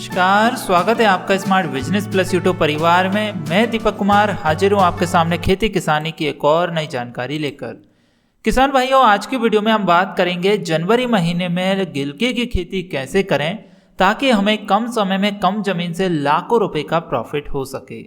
नमस्कार, स्वागत है आपका स्मार्ट बिजनेस प्लस यूट्यूब परिवार में। मैं दीपक कुमार हाजिर हूँ आपके सामने खेती किसानी की एक और नई जानकारी लेकर। किसान भाइयों, आज की वीडियो में हम बात करेंगे जनवरी महीने में गिलकी की खेती कैसे करें ताकि हमें कम समय में कम जमीन से लाखों रुपए का प्रॉफिट हो सके।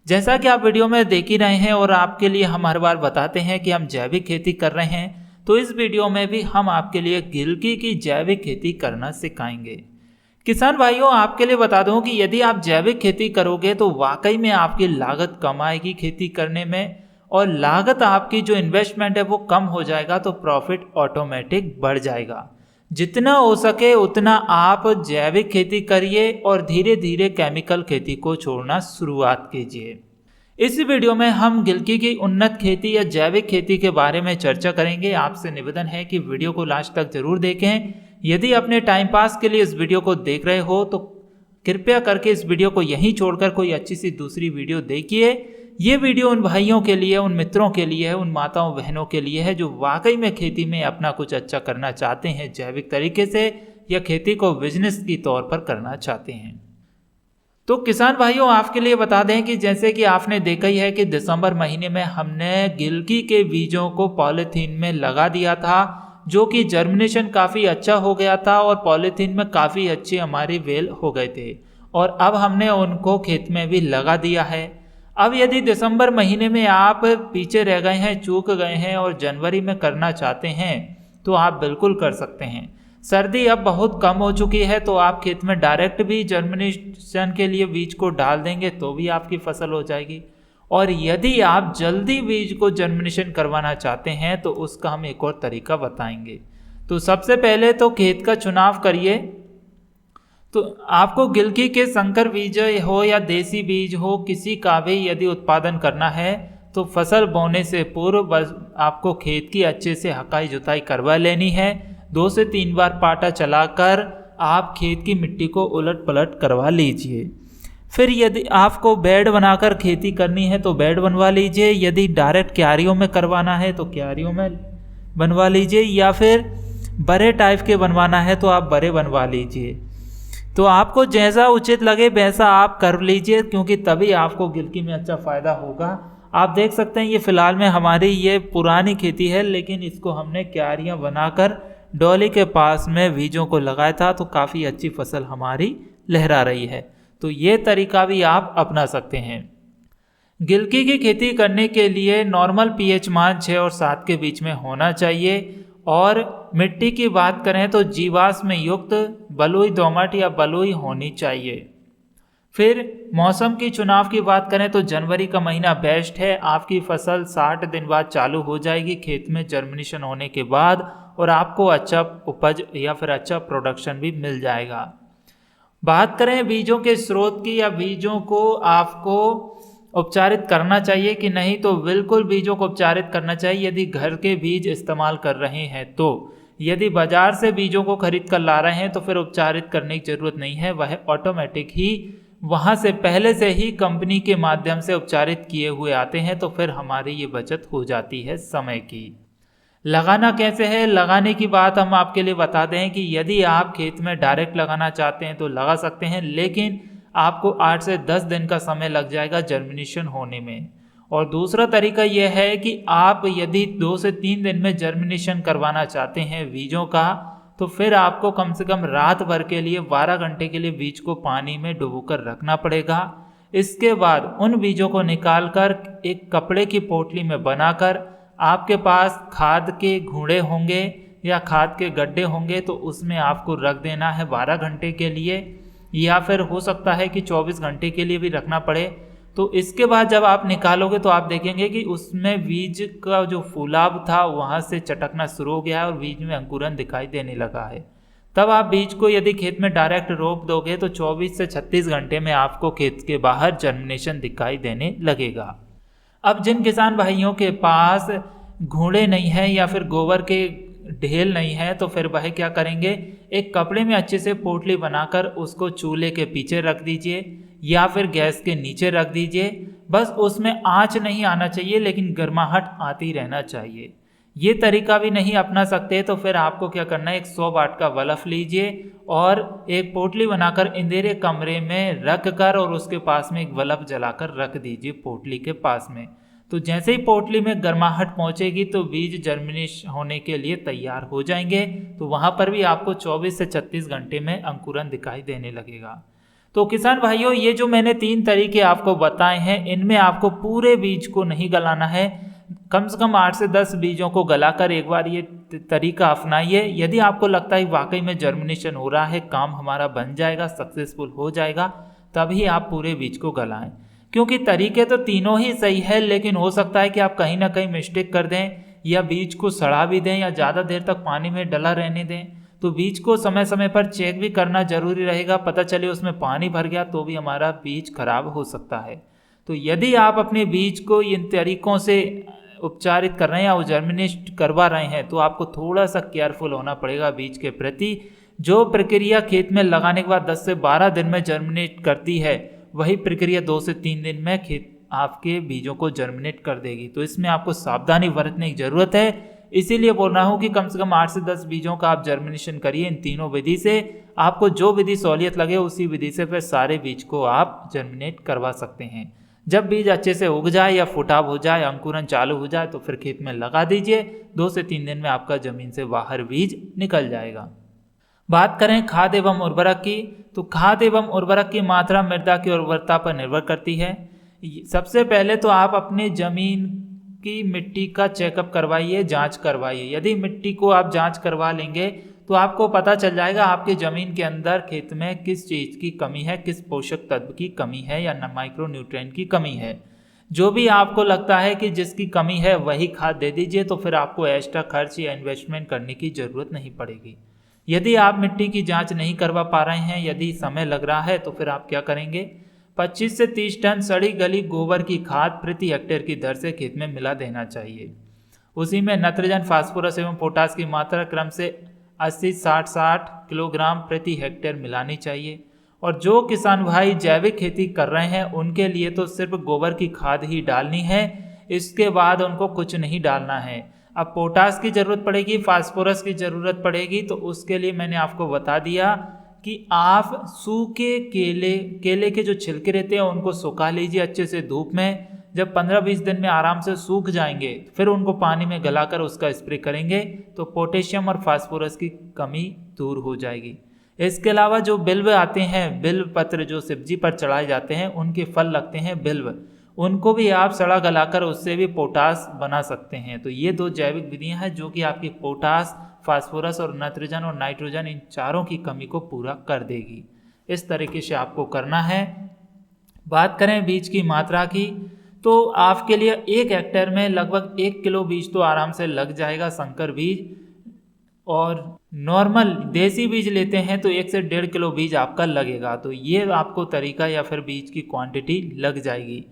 जैसा कि आप वीडियो में देख ही रहे हैं और आपके लिए हम हर बार बताते हैं कि हम जैविक खेती कर रहे हैं, तो इस वीडियो में भी हम आपके लिए गिलकी की जैविक खेती करना सिखाएंगे। किसान भाइयों, आपके लिए बता दूं कि यदि आप जैविक खेती करोगे तो वाकई में आपकी लागत कम आएगी खेती करने में, और लागत आपकी जो इन्वेस्टमेंट है वो कम हो जाएगा तो प्रॉफिट ऑटोमेटिक बढ़ जाएगा। जितना हो सके उतना आप जैविक खेती करिए और धीरे धीरे केमिकल खेती को छोड़ना शुरुआत कीजिए। इस वीडियो में हम गिलकी की उन्नत खेती या जैविक खेती के बारे में चर्चा करेंगे। आपसे निवेदन है कि वीडियो को लास्ट तक जरूर देखें। यदि अपने टाइम पास के लिए इस वीडियो को देख रहे हो तो कृपया करके इस वीडियो को यहीं छोड़कर कोई अच्छी सी दूसरी वीडियो देखिए। ये वीडियो उन भाइयों के लिए, उन मित्रों के लिए है, उन माताओं बहनों के लिए है जो वाकई में खेती में अपना कुछ अच्छा करना चाहते हैं जैविक तरीके से, या खेती को बिजनेस की तौर पर करना चाहते हैं। तो किसान भाइयों, आपके लिए बता दें कि जैसे कि आपने देखा ही है कि दिसंबर महीने में हमने गिलकी के बीजों को पॉलीथीन में लगा दिया था, जो कि जर्मिनेशन काफ़ी अच्छा हो गया था और पॉलीथीन में काफ़ी अच्छे हमारे वेल हो गए थे, और अब हमने उनको खेत में भी लगा दिया है। अब यदि दिसंबर महीने में आप पीछे रह गए हैं, चूक गए हैं और जनवरी में करना चाहते हैं तो आप बिल्कुल कर सकते हैं। सर्दी अब बहुत कम हो चुकी है तो आप खेत में डायरेक्ट भी जर्मिनेशन के लिए बीज को डाल देंगे तो भी आपकी फसल हो जाएगी। और यदि आप जल्दी बीज को जर्मिनेशन करवाना चाहते हैं तो उसका हम एक और तरीका बताएंगे। तो सबसे पहले तो खेत का चुनाव करिए। तो आपको गिलकी के संकर बीज हो या देसी बीज हो, किसी का भी यदि उत्पादन करना है तो फसल बोने से पूर्व बस आपको खेत की अच्छे से हकाई जुताई करवा लेनी है। 2 से 3 बार पाटा चलाकर आप खेत की मिट्टी को उलट पलट करवा लीजिए। फिर यदि आपको बेड बनाकर खेती करनी है तो बेड बनवा लीजिए। यदि डायरेक्ट क्यारियों में करवाना है तो क्यारियों में बनवा लीजिए, या फिर बड़े टाइप के बनवाना है तो आप बड़े बनवा लीजिए। तो आपको जैसा उचित लगे वैसा आप कर लीजिए, क्योंकि तभी आपको गिलकी में अच्छा फ़ायदा होगा। आप देख सकते हैं ये फ़िलहाल में हमारी ये पुरानी खेती है, लेकिन इसको हमने क्यारियाँ बनाकर डोली के पास में बीजों को लगाया था तो काफ़ी अच्छी फसल हमारी लहरा रही है। तो ये तरीका भी आप अपना सकते हैं। गिलकी की खेती करने के लिए नॉर्मल पीएच मान 6 और 7 के बीच में होना चाहिए, और मिट्टी की बात करें तो जीवाश्म युक्त बलुई दोमट या बलुई होनी चाहिए। फिर मौसम की चुनाव की बात करें तो जनवरी का महीना बेस्ट है। आपकी फसल 60 दिन बाद चालू हो जाएगी खेत में जर्मिनेशन होने के बाद, और आपको अच्छा उपज या फिर अच्छा प्रोडक्शन भी मिल जाएगा। बात करें बीजों के स्रोत की, या बीजों को आपको उपचारित करना चाहिए कि नहीं, तो बिल्कुल बीजों को उपचारित करना चाहिए यदि घर के बीज इस्तेमाल कर रहे हैं तो। यदि बाजार से बीजों को खरीद कर ला रहे हैं तो फिर उपचारित करने की ज़रूरत नहीं है, वह ऑटोमेटिक ही वहाँ से पहले से ही कंपनी के माध्यम से उपचारित किए हुए आते हैं, तो फिर हमारी ये बचत हो जाती है समय की। लगाना कैसे है, लगाने की बात हम आपके लिए बता दें कि यदि आप खेत में डायरेक्ट लगाना चाहते हैं तो लगा सकते हैं, लेकिन आपको 8 से 10 दिन का समय लग जाएगा जर्मिनेशन होने में। और दूसरा तरीका यह है कि आप यदि 2 से 3 दिन में जर्मिनेशन करवाना चाहते हैं बीजों का, तो फिर आपको कम से कम रात भर के लिए 12 घंटे के लिए बीज को पानी में डुबोकर रखना पड़ेगा। इसके बाद उन बीजों को निकालकर एक कपड़े की पोटली में बनाकर, आपके पास खाद के घूंडे होंगे या खाद के गड्ढे होंगे तो उसमें आपको रख देना है 12 घंटे के लिए, या फिर हो सकता है कि 24 घंटे के लिए भी रखना पड़े। तो इसके बाद जब आप निकालोगे तो आप देखेंगे कि उसमें बीज का जो फूलाव था वहाँ से चटकना शुरू हो गया है और बीज में अंकुरन दिखाई देने लगा है। तब आप बीज को यदि खेत में डायरेक्ट रोप दोगे तो 24 से 36 घंटे में आपको खेत के बाहर जर्मिनेशन दिखाई देने लगेगा। अब जिन किसान भाइयों के पास घोड़े नहीं है या फिर गोबर के ढेल नहीं है तो फिर वह क्या करेंगे, एक कपड़े में अच्छे से पोटली बनाकर उसको चूल्हे के पीछे रख दीजिए या फिर गैस के नीचे रख दीजिए। बस उसमें आंच नहीं आना चाहिए, लेकिन गर्माहट आती रहना चाहिए। ये तरीका भी नहीं अपना सकते तो फिर आपको क्या करना है, एक 100 वाट का बल्ब लीजिए और एक पोटली बनाकर अंधेरे कमरे में रख कर और उसके पास में एक बल्ब जलाकर रख दीजिए पोटली के पास में। तो जैसे ही पोटली में गर्माहट पहुंचेगी तो बीज जर्मिनेशन होने के लिए तैयार हो जाएंगे। तो वहां पर भी आपको 24 से 36 घंटे में अंकुरन दिखाई देने लगेगा। तो किसान भाइयों, ये जो मैंने 3 तरीके आपको बताए हैं, इनमें आपको पूरे बीज को नहीं गलाना है, कम से कम 8 से 10 बीजों को गलाकर एक बार ये तरीका अपनाइए। यदि आपको लगता है वाकई में जर्मिनेशन हो रहा है, काम हमारा बन जाएगा, सक्सेसफुल हो जाएगा, तभी आप पूरे बीज को गलाएं। क्योंकि तरीके तो तीनों ही सही है, लेकिन हो सकता है कि आप कहीं ना कहीं मिस्टेक कर दें या बीज को सड़ा भी दें या ज़्यादा देर तक पानी में डला रहने दें। तो बीज को समय समय पर चेक भी करना जरूरी रहेगा, पता चले उसमें पानी भर गया तो भी हमारा बीज खराब हो सकता है। तो यदि आप अपने बीज को इन तरीकों से उपचारित कर रहे हैं या वो जर्मिनेट करवा रहे हैं तो आपको थोड़ा सा केयरफुल होना पड़ेगा बीज के प्रति। जो प्रक्रिया खेत में लगाने के बाद 10 से 12 दिन में जर्मिनेट करती है, वही प्रक्रिया 2 से 3 दिन में खेत आपके बीजों को जर्मिनेट कर देगी। तो इसमें आपको सावधानी बरतने की जरूरत है। इसीलिए बोल रहा हूँ कि कम से कम 8 से 10 बीजों का आप जर्मिनेशन करिए इन तीनों विधि से। आपको जो विधि सहूलियत लगे उसी विधि से फिर सारे बीज को आप जर्मिनेट करवा सकते हैं। जब बीज अच्छे से उग जाए या फुटाव हो जाए, अंकुरन चालू हो जाए, तो फिर खेत में लगा दीजिए। 2 से 3 दिन में आपका जमीन से बाहर बीज निकल जाएगा। बात करें खाद एवं उर्वरक की, तो खाद एवं उर्वरक की मात्रा मृदा की उर्वरता पर निर्भर करती है। सबसे पहले तो आप अपनी जमीन की मिट्टी का चेकअप करवाइए, जांच करवाइए। यदि मिट्टी को आप जांच करवा लेंगे तो आपको पता चल जाएगा आपकी ज़मीन के अंदर खेत में किस चीज़ की कमी है, किस पोषक तत्व की कमी है या माइक्रो न्यूट्रिएंट की कमी है। जो भी आपको लगता है कि जिसकी कमी है वही खाद दे दीजिए, तो फिर आपको एक्स्ट्रा खर्च या इन्वेस्टमेंट करने की ज़रूरत नहीं पड़ेगी। यदि आप मिट्टी की जांच नहीं करवा पा रहे हैं, यदि समय लग रहा है, तो फिर आप क्या करेंगे, 25 से 30 टन सड़ी गली गोबर की खाद प्रति हेक्टेयर की दर से खेत में मिला देना चाहिए। उसी में नाइट्रोजन, फास्फोरस एवं पोटास की मात्रा क्रम से 80-60 किलोग्राम प्रति हेक्टेयर मिलानी चाहिए। और जो किसान भाई जैविक खेती कर रहे हैं उनके लिए तो सिर्फ गोबर की खाद ही डालनी है, इसके बाद उनको कुछ नहीं डालना है। अब पोटास की ज़रूरत पड़ेगी, फास्फोरस की ज़रूरत पड़ेगी, तो उसके लिए मैंने आपको बता दिया कि आप सूखे केले के जो छिलके रहते हैं उनको सुखा लीजिए अच्छे से धूप में। जब 15-20 दिन में आराम से सूख जाएंगे फिर उनको पानी में गलाकर उसका स्प्रे करेंगे तो पोटेशियम और फास्फोरस की कमी दूर हो जाएगी। इसके अलावा जो बिल्व आते हैं, बिल्व पत्र जो सब्जी पर चढ़ाए जाते हैं, उनके फल लगते हैं बिल्व, उनको भी आप सड़ा गलाकर उससे भी पोटास बना सकते हैं। तो ये 2 जैविक विधियां हैं जो कि आपकी पोटास, फास्फोरस और नाइट्रोजन और नाइट्रोजन इन चारों की कमी को पूरा कर देगी। इस तरीके से आपको करना है। बात करें बीज की मात्रा की, तो आपके लिए 1 हेक्टेयर में लगभग 1 किलो बीज तो आराम से लग जाएगा संकर बीज, और नॉर्मल देसी बीज लेते हैं तो 1 से 1.5 किलो बीज आपका लगेगा। तो ये आपको तरीका या फिर बीज की क्वांटिटी लग जाएगी।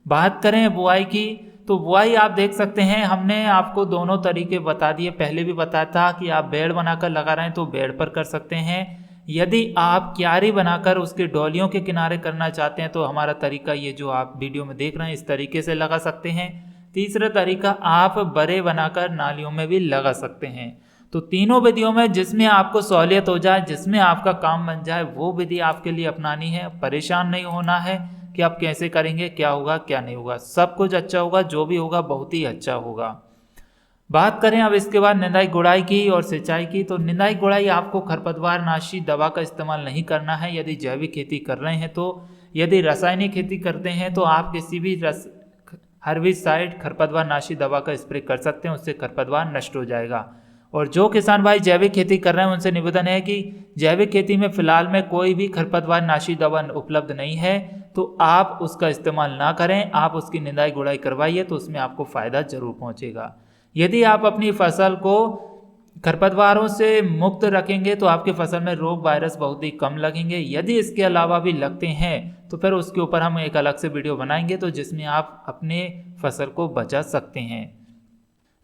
बात करें बुआई की, तो बुआई आप देख सकते हैं हमने आपको दोनों तरीके बता दिए। पहले भी बताया था कि आप बेड़ बनाकर लगा रहे हैं तो बेड़ पर कर सकते हैं। यदि आप क्यारी बनाकर उसके डोलियों के किनारे करना चाहते हैं तो हमारा तरीका ये जो आप वीडियो में देख रहे हैं इस तरीके से लगा सकते हैं। तीसरा तरीका, आप बड़े बनाकर नालियों में भी लगा सकते हैं। तो तीनों विधियों में जिसमें आपको सहूलियत हो जाए, जिसमें आपका काम बन जाए, वो विधि आपके लिए अपनानी है। परेशान नहीं होना है कि आप कैसे करेंगे, क्या होगा क्या नहीं होगा, सब कुछ अच्छा होगा, जो भी होगा बहुत ही अच्छा होगा। बात करें अब इसके बाद निंदाई गुड़ाई की और सिंचाई की, तो निंदाई गुड़ाई आपको खरपतवार नाशी दवा का इस्तेमाल नहीं करना है यदि जैविक खेती कर रहे हैं। तो यदि रासायनिक खेती करते हैं तो आप किसी भी हर्बिसाइड खरपतवार नाशी दवा का स्प्रे कर सकते हैं, उससे खरपतवार नष्ट हो जाएगा। और जो किसान भाई जैविक खेती कर रहे हैं उनसे निवेदन है कि जैविक खेती में फिलहाल में कोई भी खरपतवार नाशी दवा उपलब्ध नहीं है, तो आप उसका इस्तेमाल ना करें, आप उसकी निंदाई गुड़ाई करवाइए, तो उसमें आपको फ़ायदा जरूर पहुंचेगा। यदि आप अपनी फसल को खरपतवारों से मुक्त रखेंगे तो आपकी फसल में रोग वायरस बहुत ही कम लगेंगे। यदि इसके अलावा भी लगते हैं तो फिर उसके ऊपर हम एक अलग से वीडियो बनाएंगे तो जिसमें आप अपने फसल को बचा सकते हैं।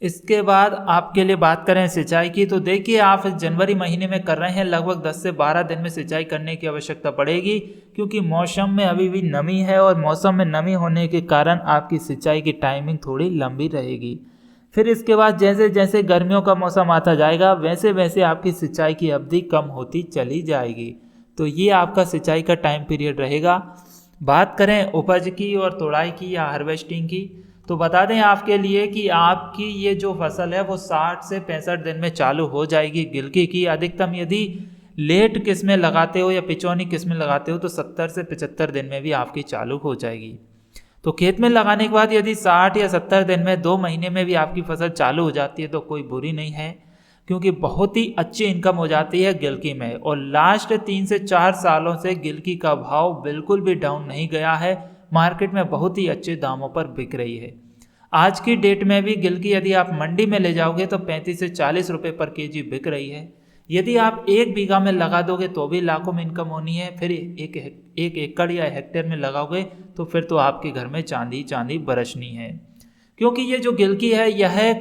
इसके बाद आपके लिए बात करें सिंचाई की, तो देखिए आप जनवरी महीने में कर रहे हैं, लगभग 10 से 12 दिन में सिंचाई करने की आवश्यकता पड़ेगी, क्योंकि मौसम में अभी भी नमी है और मौसम में नमी होने के कारण आपकी सिंचाई की टाइमिंग थोड़ी लंबी रहेगी। फिर इसके बाद जैसे जैसे गर्मियों का मौसम आता जाएगा वैसे वैसे आपकी सिंचाई की अवधि कम होती चली जाएगी। तो ये आपका सिंचाई का टाइम पीरियड रहेगा। बात करें उपज की और तोड़ाई की या हार्वेस्टिंग की, तो बता दें आपके लिए कि आपकी ये जो फसल है वो 60 से 65 दिन में चालू हो जाएगी गिलकी की। अधिकतम यदि लेट किस्में लगाते हो या पिचौनी किस्में लगाते हो तो 70 से 75 दिन में भी आपकी चालू हो जाएगी। तो खेत में लगाने के बाद यदि 60 या 70 दिन में 2 महीने में भी आपकी फसल चालू हो जाती है तो कोई बुरी नहीं है, क्योंकि बहुत ही अच्छी इनकम हो जाती है गिलकी में। और लास्ट 3 से 4 सालों से गिलकी का भाव बिल्कुल भी डाउन नहीं गया है, मार्केट में बहुत ही अच्छे दामों पर बिक रही है। आज की डेट में भी गिलकी यदि आप मंडी में ले जाओगे तो 35 से 40 रुपये पर केजी बिक रही है। यदि आप 1 बीघा में लगा दोगे तो भी लाखों में इनकम होनी है, फिर एक एकड़ या हेक्टेयर में लगाओगे तो फिर तो आपके घर में चांदी चांदी बरसनी है। क्योंकि ये जो गिलकी है यह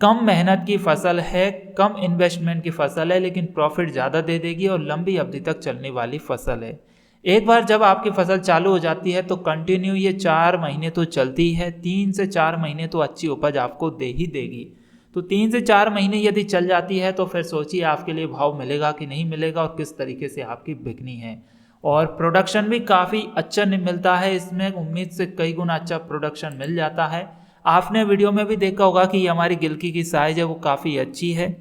कम मेहनत की फसल है, कम इन्वेस्टमेंट की फसल है, लेकिन प्रॉफिट ज़्यादा दे देगी और लंबी अवधि तक चलने वाली फसल है। एक बार जब आपकी फसल चालू हो जाती है तो कंटिन्यू ये 4 महीने तो चलती है, 3 से 4 महीने तो अच्छी उपज आपको दे ही देगी। तो 3 से 4 महीने यदि चल जाती है तो फिर सोचिए आपके लिए भाव मिलेगा कि नहीं मिलेगा और किस तरीके से आपकी बिकनी है। और प्रोडक्शन भी काफ़ी अच्छा मिलता है, इसमें उम्मीद से कई गुना अच्छा प्रोडक्शन मिल जाता है। आपने वीडियो में भी देखा होगा कि हमारी गिलकी की साइज है वो काफ़ी अच्छी है।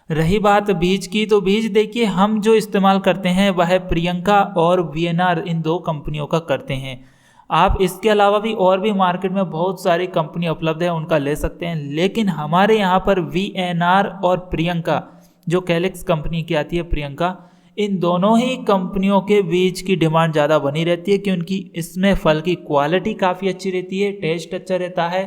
रही बात बीज की, तो बीज देखिए हम जो इस्तेमाल करते हैं वह प्रियंका और वीएनआर इन 2 कंपनियों का करते हैं। आप इसके अलावा भी और भी मार्केट में बहुत सारी कंपनी उपलब्ध है, उनका ले सकते हैं, लेकिन हमारे यहाँ पर वीएनआर और प्रियंका जो कैलिक्स कंपनी की आती है प्रियंका, इन दोनों ही कंपनियों के बीज की डिमांड ज़्यादा बनी रहती है, क्योंकि इसमें फल की क्वालिटी काफ़ी अच्छी रहती है, टेस्ट अच्छा रहता है,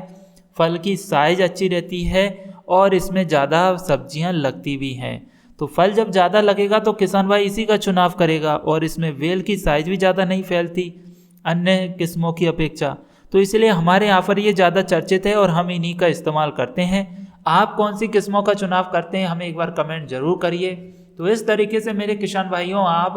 फल की साइज अच्छी रहती है और इसमें ज़्यादा सब्जियां लगती भी हैं। तो फल जब ज़्यादा लगेगा तो किसान भाई इसी का चुनाव करेगा, और इसमें वेल की साइज भी ज़्यादा नहीं फैलती अन्य किस्मों की अपेक्षा, तो इसलिए हमारे यहाँ पर ये ज़्यादा चर्चित है और हम इन्हीं का इस्तेमाल करते हैं। आप कौन सी किस्मों का चुनाव करते हैं हमें एक बार कमेंट जरूर करिए। तो इस तरीके से मेरे किसान भाइयों आप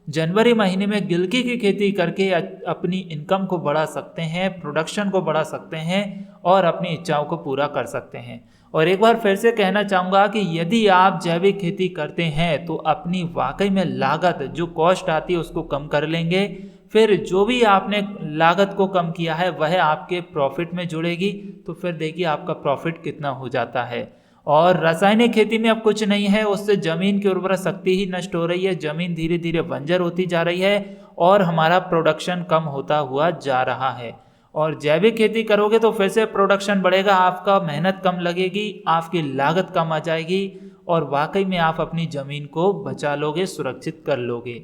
जनवरी महीने में गिलकी की खेती करके अपनी इनकम को बढ़ा सकते हैं, प्रोडक्शन को बढ़ा सकते हैं और अपनी इच्छाओं को पूरा कर सकते हैं। और एक बार फिर से कहना चाहूँगा कि यदि आप जैविक खेती करते हैं तो अपनी वाकई में लागत जो कॉस्ट आती है उसको कम कर लेंगे, फिर जो भी आपने लागत को कम किया है वह आपके प्रॉफिट में जुड़ेगी, तो फिर देखिए आपका प्रॉफिट कितना हो जाता है। और रासायनिक खेती में अब कुछ नहीं है, उससे ज़मीन की उर्वरा शक्ति ही नष्ट हो रही है, ज़मीन धीरे धीरे बंजर होती जा रही है और हमारा प्रोडक्शन कम होता हुआ जा रहा है। और जैविक खेती करोगे तो फिर से प्रोडक्शन बढ़ेगा, आपका मेहनत कम लगेगी, आपकी लागत कम आ जाएगी और वाकई में आप अपनी ज़मीन को बचा लोगे, सुरक्षित कर लोगे।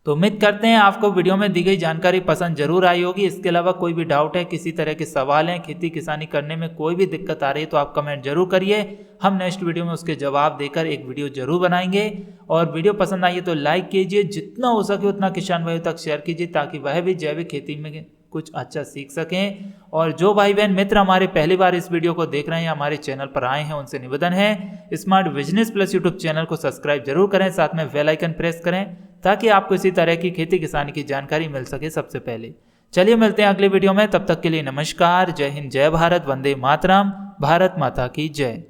तो उम्मीद करते हैं आपको वीडियो में दी गई जानकारी पसंद जरूर आई होगी। इसके अलावा कोई भी डाउट है, किसी तरह के सवाल हैं, खेती किसानी करने में कोई भी दिक्कत आ रही है तो आप कमेंट जरूर करिए, हम नेक्स्ट वीडियो में उसके जवाब देकर एक वीडियो जरूर बनाएंगे। और वीडियो पसंद आई है तो लाइक कीजिए, जितना हो सके उतना किसान भाइयों तक शेयर कीजिए ताकि वह भी जैविक खेती में कुछ अच्छा सीख सकें। और जो भाई बहन मित्र हमारे पहली बार इस वीडियो को देख रहे हैं, हमारे चैनल पर आए हैं, उनसे निवेदन है smart business plus YouTube channel को सब्सक्राइब जरूर करें, साथ में बेल आइकन प्रेस करें ताकि आपको इसी तरह की खेती किसानी की जानकारी मिल सके सबसे पहले। चलिए मिलते हैं अगले वीडियो में, तब तक के लिए नमस्कार, जय हिंद, जय भारत, वंदे मातरम, भारत माता की जय।